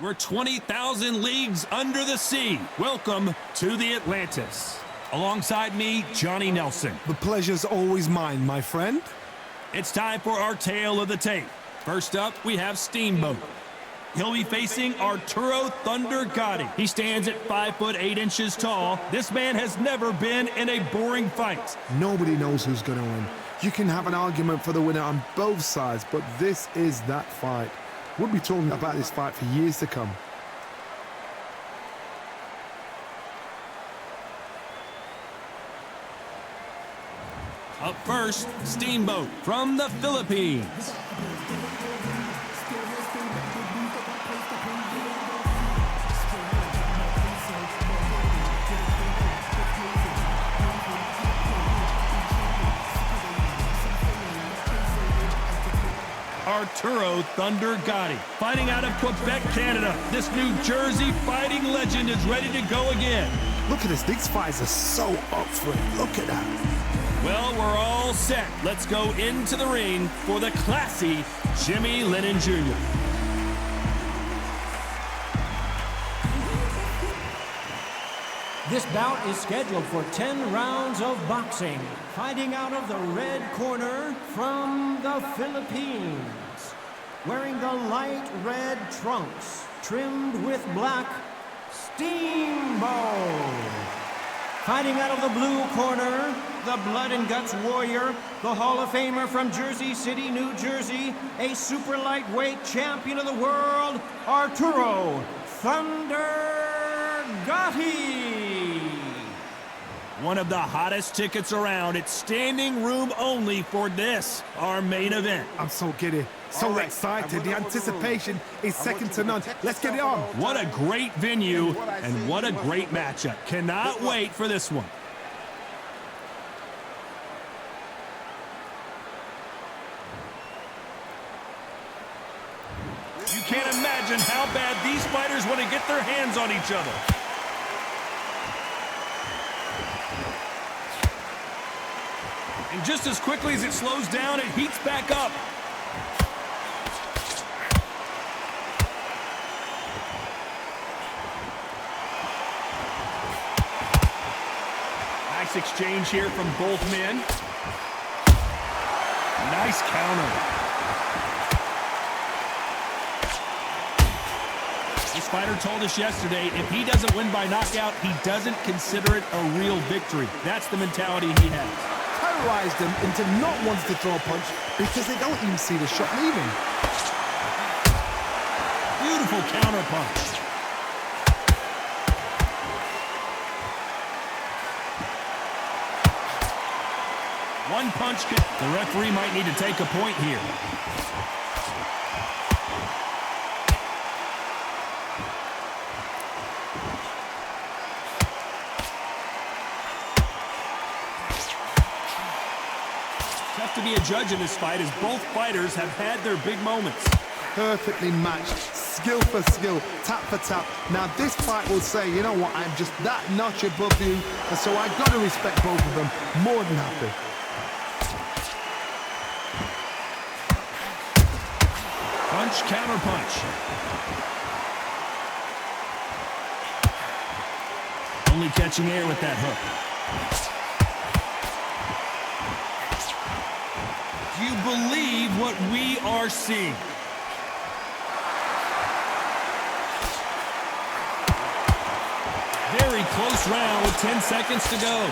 We're 20,000 leagues under the sea. Welcome to the Atlantis. Alongside me, Johnny Nelson. The pleasure's always mine, my friend. It's time for our tale of the tape. First up, we have Steamboat. He'll be facing Arturo Thunder Gatti. He stands at 5 foot 8 inches tall. This man has never been in a boring fight. Nobody knows who's going to win. You can have an argument for the winner on both sides, but this is that fight. We'll be talking about this fight for years to come. Up first, Steamboat from the Philippines. Arturo Thunder Gatti, fighting out of Quebec, Canada. This New Jersey fighting legend is ready to go again. Look at this. These fights are so up for it. Look at that. Well, we're all set. Let's go into the ring for the classy Jimmy Lennon Jr. This bout is scheduled for 10 rounds of boxing. Fighting out of the red corner from the Philippines. Wearing the light red trunks, trimmed with black, Steamboat. Fighting out of the blue corner, the blood and guts warrior, the Hall of Famer from Jersey City, New Jersey, a super lightweight champion of the world, Arturo Thunder Gatti. One of the hottest tickets around. It's standing room only for this, our main event. I'm so giddy, so excited. The anticipation is second to none. Let's get it on. What a great venue and what a great matchup. Cannot wait for this one. You can't imagine how bad these fighters want to get their hands on each other. And just as quickly as it slows down, it heats back up. Nice exchange here from both men. Nice counter. This fighter told us yesterday, if he doesn't win by knockout, he doesn't consider it a real victory. That's the mentality he has. Terrorized them into not wanting to throw a punch because they don't even see the shot leaving. Beautiful counter punch. One punch could... The referee might need to take a point here. Tough to be a judge in this fight as both fighters have had their big moments. Perfectly matched, skill for skill, tap for tap. Now this fight will say, you know what, I'm just that notch above you, and so I've got to respect both of them. More than happy. Punch, counter punch. Only catching air with that hook. Do you believe what we are seeing? Very close round with 10 seconds to go.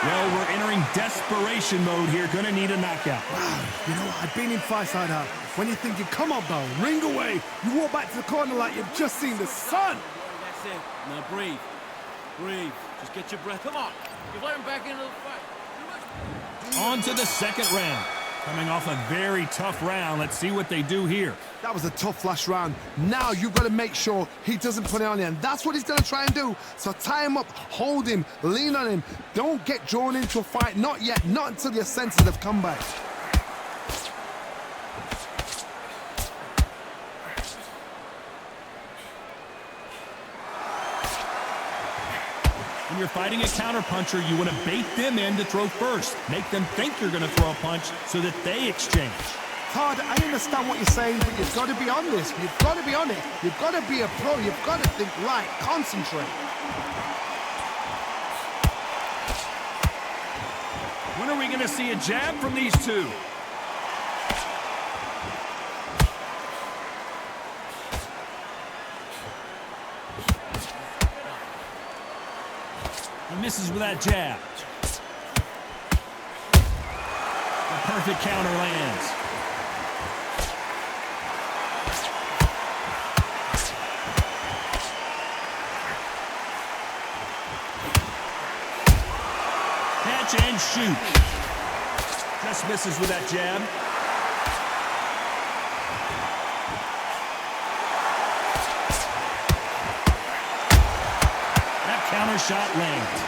Well, we're entering desperation mode here. Gonna need a knockout. Wow, you know, I've been in fights like that. When you're thinking, come on, bro, ring away. You walk back to the corner like you've just seen the sun. That's it. Now breathe. Breathe. Just get your breath. Come on. You're letting back into the fight. On to the second round. Coming off a very tough round. Let's see what they do here. That was a tough last round. Now you've got to make sure he doesn't put it on you, and that's what he's going to try and do. So tie him up, hold him, lean on him. Don't get drawn into a fight. Not yet. Not until your senses have come back. When you're fighting a counterpuncher, you want to bait them in to throw first. Make them think you're going to throw a punch so that they exchange. Todd, I understand what you're saying, but you've got to be on this. You've got to be on it. You've got to be a pro. You've got to think right. Concentrate. When are we going to see a jab from these two? He misses with that jab. The perfect counter lands. Catch and shoot. Just misses with that jab. That counter shot lands.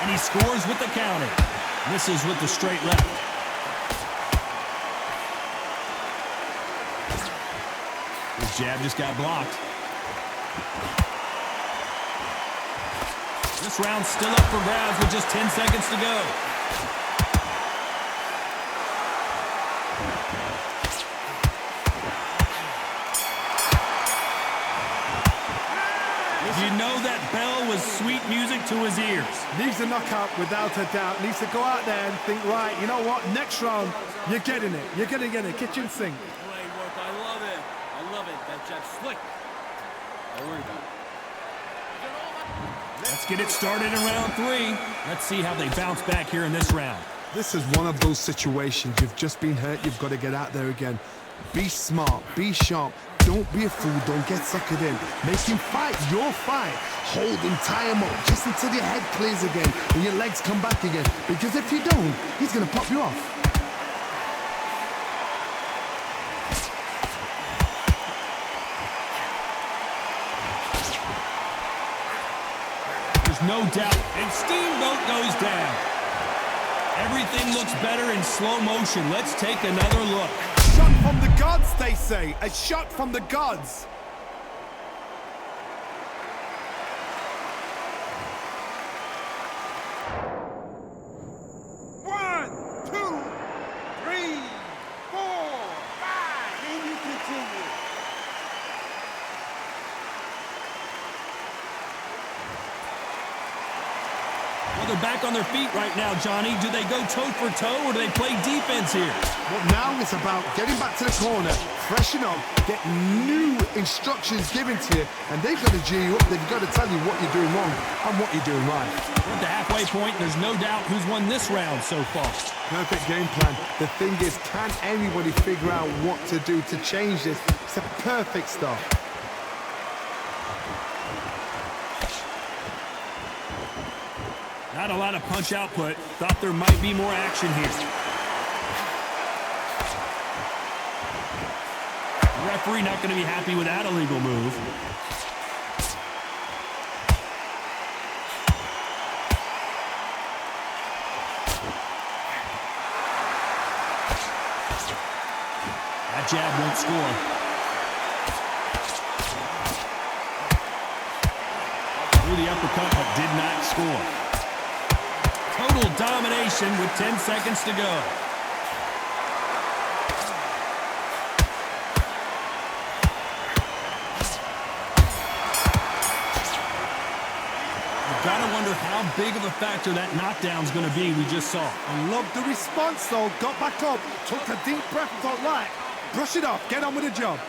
And he scores with the counter. Misses with the straight left. His jab just got blocked. This round's still up for grabs with just 10 seconds to go. You know that bell was sweet music to his ears. Needs a knockout without a doubt. Needs to go out there and think, right, you know what? Next round, you're getting it. You're going to get it. Kitchen sink. Great work. I love it. I love it. That jab's slick. Don't worry about it. Let's get it started in round 3. Let's see how they bounce back here in this round. This is one of those situations. You've just been hurt. You've got to get out there again. Be smart. Be sharp. Don't be a fool. Don't get suckered in. Make him fight your fight. Hold him, tie him up, just until your head clears again and your legs come back again. Because if you don't, he's going to pop you off. There's no doubt. And Steamboat goes down. Everything looks better in slow motion. Let's take another look. Shot from the gods, they say. A shot from the gods. One, two, three, 4, 5, and you continue. Well, they're back on their feet right now, Johnny. Do they go toe for toe or do they play defense here? Well, now it's about getting back to the corner, freshen up, get new instructions given to you, and they've got to G you up. They've got to tell you what you're doing wrong and what you're doing right. We're at the halfway point, and there's no doubt who's won this round so far. Perfect game plan. The thing is, can anybody figure out what to do to change this? It's a perfect start. Not a lot of punch output. Thought there might be more action here. The referee not going to be happy with that illegal move. That jab won't score. Threw the uppercut, but did not score. Total domination with 10 seconds to go. You've got to wonder how big of a factor that knockdown's going to be we just saw. I love the response, though. Got back up, took a deep breath and thought, right, brush it off, get on with the job.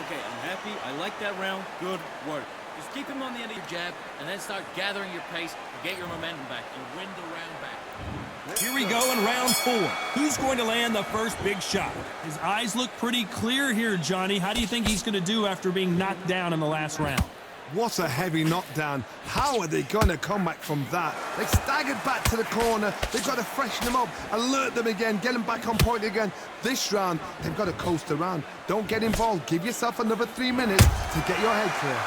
Okay, I'm happy. I like that round. Good work. Just keep him on the end of your jab and then start gathering your pace and get your momentum back and win the round back. Here we go in round 4. Who's going to land the first big shot? His eyes look pretty clear here, Johnny. How do you think he's going to do after being knocked down in the last round? What a heavy knockdown. How are they going to come back from that? They staggered back to the corner. They've got to freshen them up, alert them again, get them back on point again. This round, they've got to coast around. Don't get involved. Give yourself another 3 minutes to get your head clear.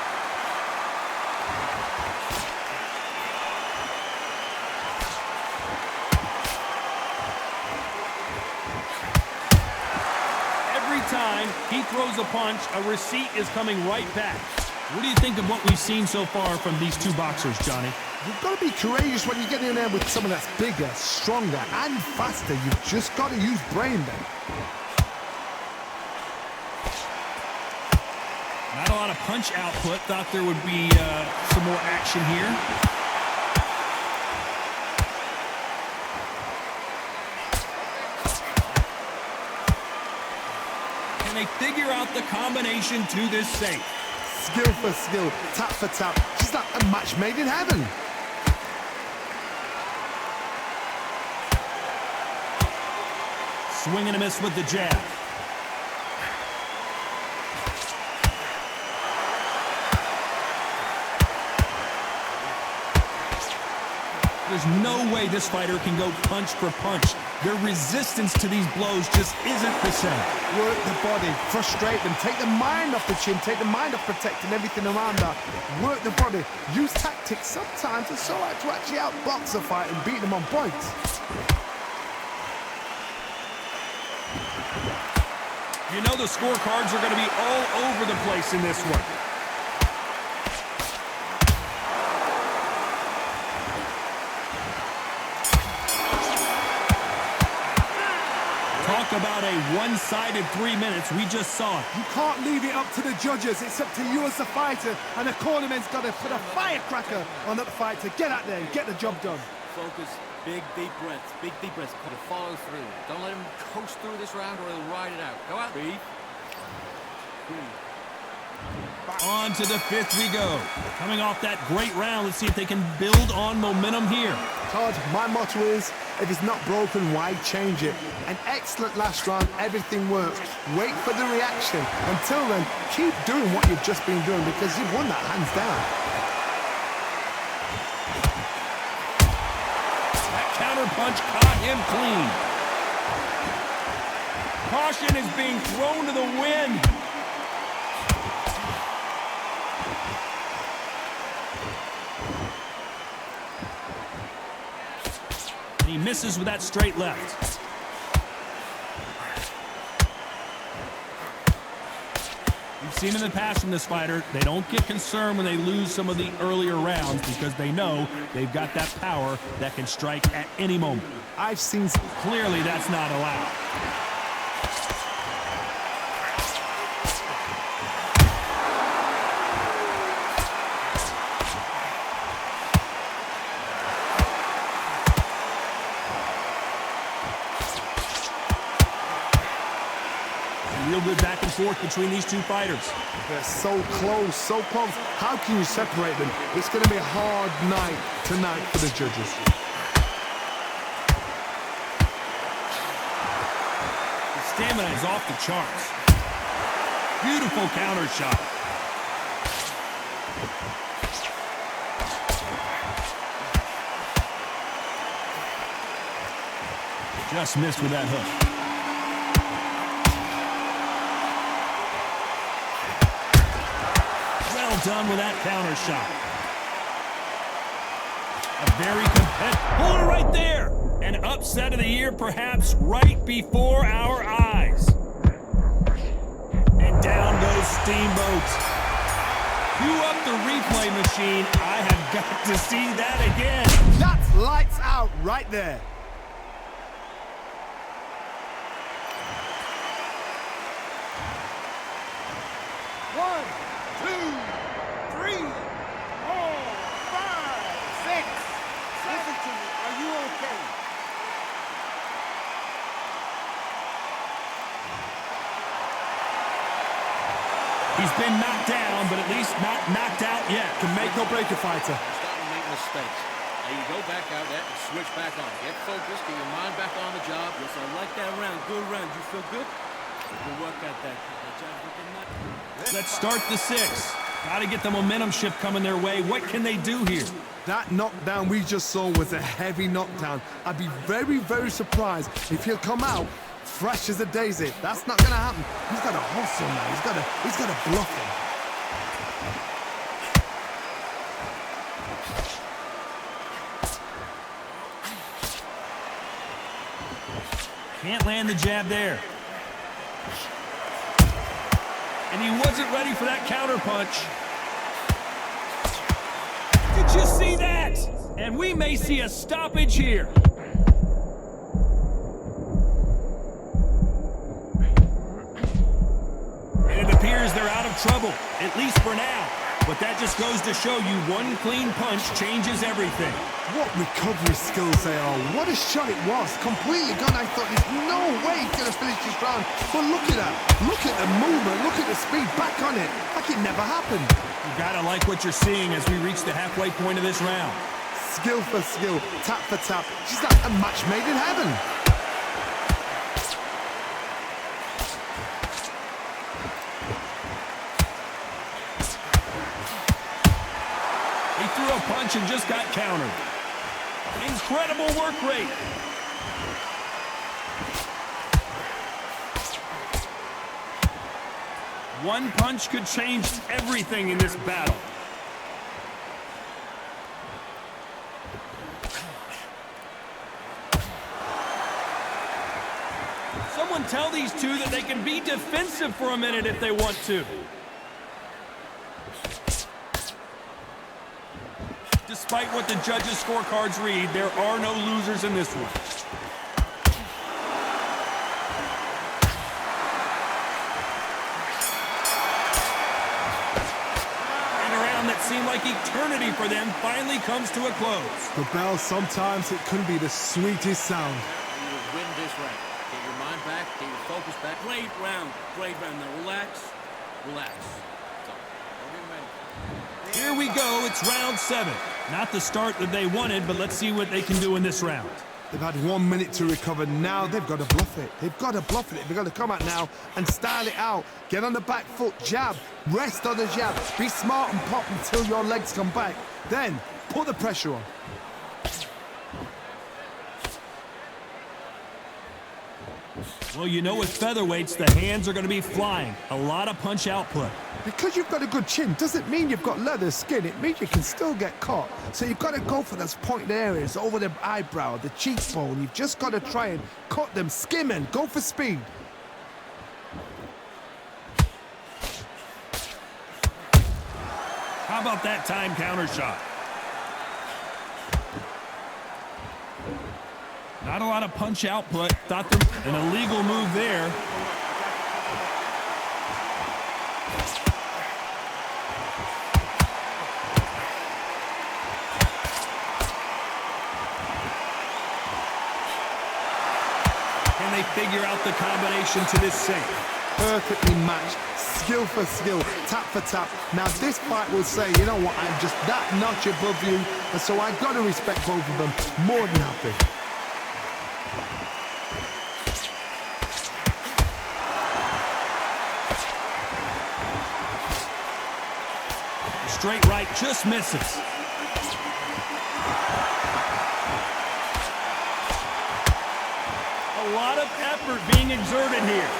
He throws a punch. A receipt is coming right back. What do you think of what we've seen so far from these two boxers, Johnny? You've got to be courageous when you get in there with someone that's bigger, stronger, and faster. You've just got to use brain then. Not a lot of punch output. Thought there would be some more action here. Can they figure out the combination to this safe? Skill for skill, tap for tap. Just like a match made in heaven. Swing and a miss with the jab. There's no way this fighter can go punch for punch. Their resistance to these blows just isn't the same. Work the body, frustrate them, take the mind off the chin, take the mind off protecting everything around that. Work the body, use tactics. Sometimes it's so hard to actually outbox a fight and beat them on points. You know the scorecards are going to be all over the place in this one. Talk about a one-sided 3 minutes. We just saw it. You can't leave it up to the judges. It's up to you as the fighter, and the cornerman's got to put a firecracker on that fight to get out there and get the job done. Focus, big deep breaths, Got to follow through. Don't let him coast through this round or he'll ride it out. Go out. Breathe. On to the fifth we go. Coming off that great round, let's see if they can build on momentum here. Todd, my motto is, if it's not broken, why change it? An excellent last round, everything works. Wait for the reaction. Until then, keep doing what you've just been doing because you've won that hands down. That counter punch caught him clean. Caution is being thrown to the wind. He misses with that straight left. We've seen in the past from this fighter, they don't get concerned when they lose some of the earlier rounds because they know they've got that power that can strike at any moment. I've seen... Clearly, that's not allowed. Real good back and forth between these two fighters. They're so close, so close. How can you separate them? It's going to be a hard night tonight for the judges. The stamina is off the charts. Beautiful counter shot. Just missed with that hook. Done with that counter shot. A very competitive... Hold it right there! An upset of the year, perhaps right before our eyes. And down goes Steamboat. Cue up the replay machine. I have got to see that again. That's lights out right there. He's been knocked down, but at least not knocked out yet. Can make or break a fighter. Starting to make mistakes. Now you go back out there and switch back on. Get focused, get your mind back on the job. Yes, I like that round. Good round. You feel good? Good work out that job's looking nice. Let's start the sixth. Got to get the momentum shift coming their way. What can they do here? That knockdown we just saw was a heavy knockdown. I'd be very, very surprised if he'll come out fresh as a daisy. That's not going to happen. He's got to hustle now. He's got to bluff him. Can't land the jab there. And he wasn't ready for that counter punch. Did you see that? And we may see a stoppage here. And it appears they're out of trouble, at least for now. But that just goes to show you one clean punch changes everything. What recovery skills they are. What a shot it was. Completely gone. I thought there's no way he's going to finish this round. But look at that. Look at the movement. Look at the speed. Back on it. Like it never happened. You gotta like what you're seeing as we reach the halfway point of this round. Skill for skill. Tap for tap. She's like a match made in heaven. He threw a punch and just got countered. Incredible work rate. One punch could change everything in this battle. Someone tell these two that they can be defensive for a minute if they want to. Despite what the judges' scorecards read, there are no losers in this one. And a round that seemed like eternity for them finally comes to a close. The bell, sometimes it can be the sweetest sound. You will win this round. Get your mind back, get your focus back. Great round. Great round. Now relax. Relax. So, don't get ready. Here we go. It's round 7. Not the start that they wanted, but let's see what they can do in this round. They've had 1 minute to recover. Now they've got to bluff it. They've got to bluff it. They've got to come out now and style it out. Get on the back foot, jab, rest on the jab. Be smart and pop until your legs come back. Then put the pressure on. Well, you know with featherweights, the hands are going to be flying. A lot of punch output. Because you've got a good chin doesn't mean you've got leather skin. It means you can still get caught. So you've got to go for those pointed areas over the eyebrow, the cheekbone. You've just got to try and cut them, skim and go for speed. How about that time counter shot? Not a lot of punch output. Thought there an illegal move there. Can they figure out the combination to this sink? Perfectly matched, skill for skill, tap for tap. Now this fight will say, you know what, I'm just that notch above you, and so I got to respect both of them more than happy. Straight right just misses. A lot of effort being exerted here.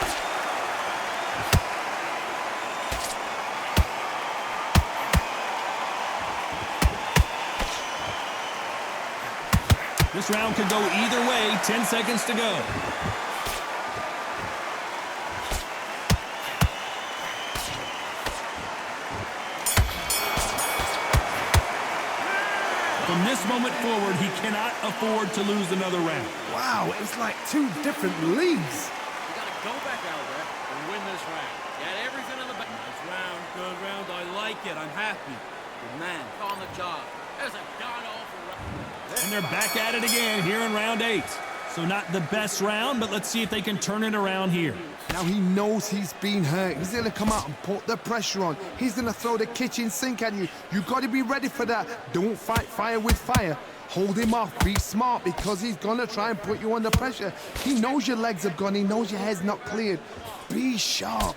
This round could go either way. 10 seconds to go. From this moment forward, he cannot afford to lose another round. Wow, it's like two different leagues. You got to go back out there and win this round. Get everything in the back. Nice round, good round. I like it. I'm happy. Good man. On the job. There's a god-awful round. And they're back at it again here in round 8. So not the best round, but let's see if they can turn it around here. Now he knows he's been hurt. He's going to come out and put the pressure on. He's going to throw the kitchen sink at you. You've got to be ready for that. Don't fight fire with fire. Hold him off. Be smart because he's going to try and put you under pressure. He knows your legs have gone. He knows your head's not cleared. Be sharp.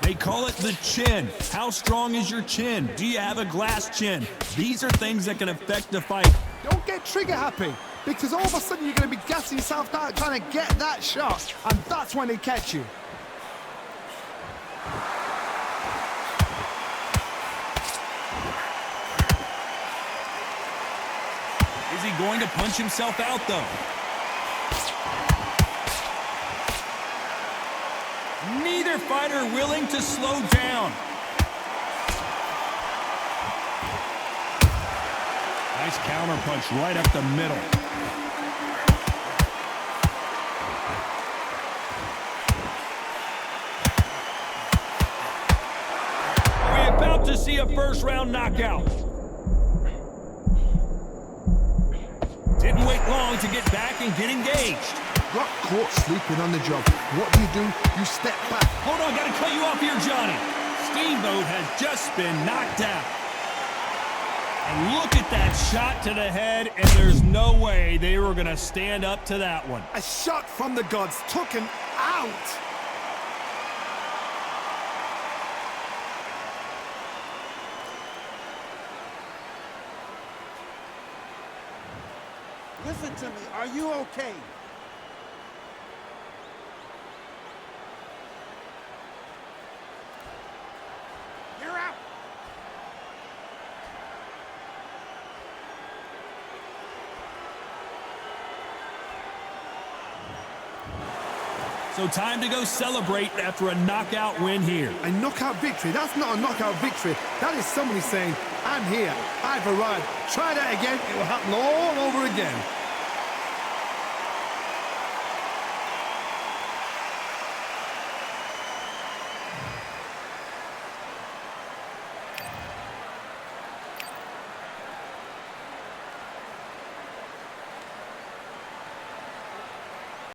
They call it the chin. How strong is your chin? Do you have a glass chin? These are things that can affect the fight. Don't get trigger happy because all of a sudden you're going to be gassing yourself out trying to get that shot, and that's when they catch you. Is he going to punch himself out, though? Neither fighter willing to slow down. Nice counter punch right up the middle. We're about to see a first-round knockout. Didn't wait long to get back and get engaged. Got caught sleeping on the job. What do? You step back. Hold on, gotta cut you off here, Johnny. Steamboat has just been knocked out. And look at that shot to the head, and there's no way they were gonna stand up to that one. A shot from the gods took him out. Listen to me. Are you okay? You're out. So time to go celebrate after a knockout win here. A knockout victory? That's not a knockout victory. That is somebody saying, I'm here, I've arrived. Try that again, it will happen all over again.